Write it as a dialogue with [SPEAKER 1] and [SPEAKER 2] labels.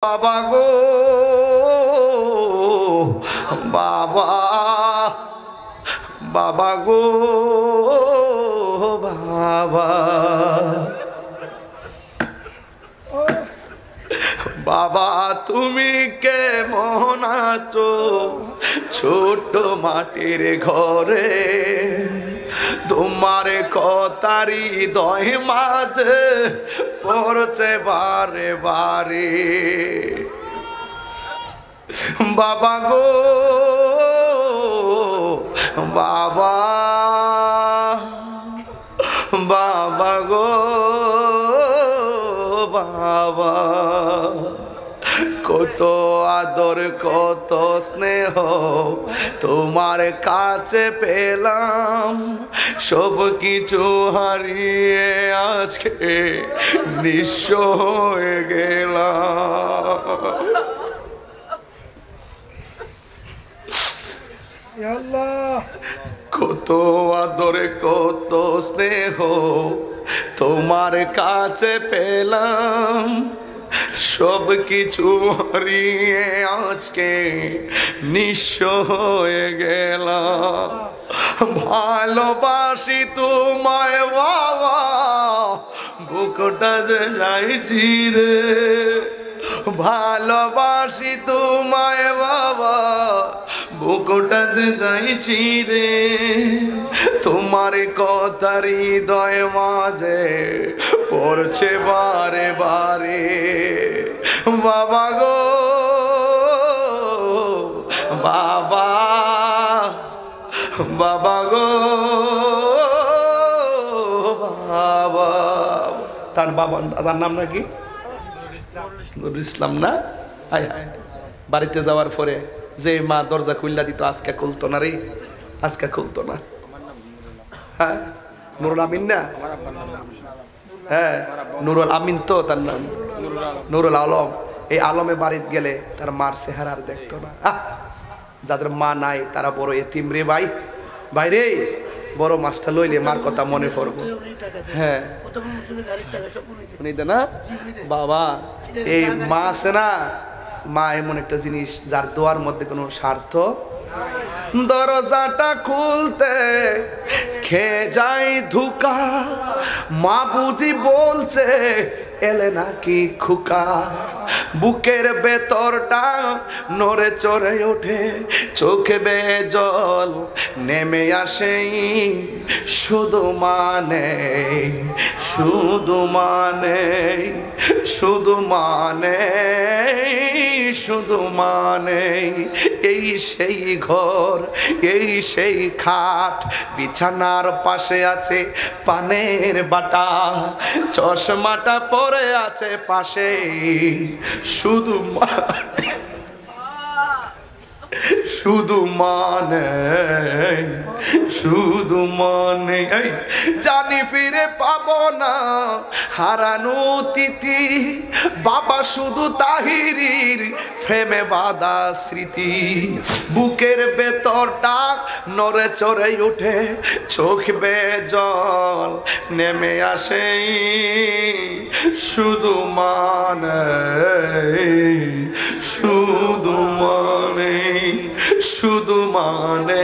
[SPEAKER 1] বাবা গো বাবা, বাবা গো বাবা, বাবা তুমি কেমন আছো ছোট মাটির ঘরে? তোমার কথারি হৃদয় মাঝে পড়ছে বারে বারে। বাবা গো বাবা, বাবা গো বাবা, কত আদর কত স্নেহ তোমার কাছে পেলাম, সব কিছু হারিয়ে আজকে নিঃস্ব হয়ে গেলাম। কত আদরে কত স্নেহ তোমার কাছে পেলাম, সব কিছু হারিয়ে আজকে নিঃস্ব হয়ে গেলাম। ভালোবাসি তোমায় বাবা, বুকটা যে যাইছি রে। ভালোবাসি তোমায় বাবা, বুকটা যে যাইছি রে। তোমার কথার হৃদয় মাঝে পড়ছে বারে বারে। বাবা গো বাবা, বাবা গো বাবা। তার বাবা তার নাম নাকি নুরুল ইসলাম না? হায় হায়, বাড়িতে যাওয়ার পরে যে মা দরজা খুললা দিত আজকে খুলতো না রে, আজকে খুলতো না। হ্যাঁ নুরুল আমিন না? হ্যাঁ নুরুল আমিন তো তার নাম, নুরুল আলম। এই আলমে বাড়িতে গেলে তার মার চেহারা আর দেখতো না। যাদের মা নাই তারা বড় এতিম রে ভাই। বাইরে বড় মাছটা লইলে মার কথা মনে পড়বো। হ্যাঁ না বাবা, এই মা আছে না, মা এমন একটা জিনিস যার দোয়ার মধ্যে কোনো স্বার্থ। দরজাটা খুলতে খেয়ে যাই ধুকা, মা বুঝি বলছে এলে নাকি খুকা। বুকের ভেতরটা নড়ে চড়ে ওঠে, চোখে বেয়ে জল নেমে আসে। শুধু মানে শুধু মানে শুধু মানে শুধু মানে এই সেই ঘর, এই সেই খাট, বিছানার পাশে আছে পানের বাটা, চশমাটা পরে আছে পাশে। শুধু শুধু মানে শুধু মানে জানি ফিরে পাবো না হারানো তিথি। বাবা শুধু তাহিরির প্রেমে বাঁধা স্মৃতি। বুকের ভেতরটা নড়ে চড়ে উঠে, চোখ বেয়ে জল নেমে আসে। শুধু মানে শুধু মানে শুধু মানে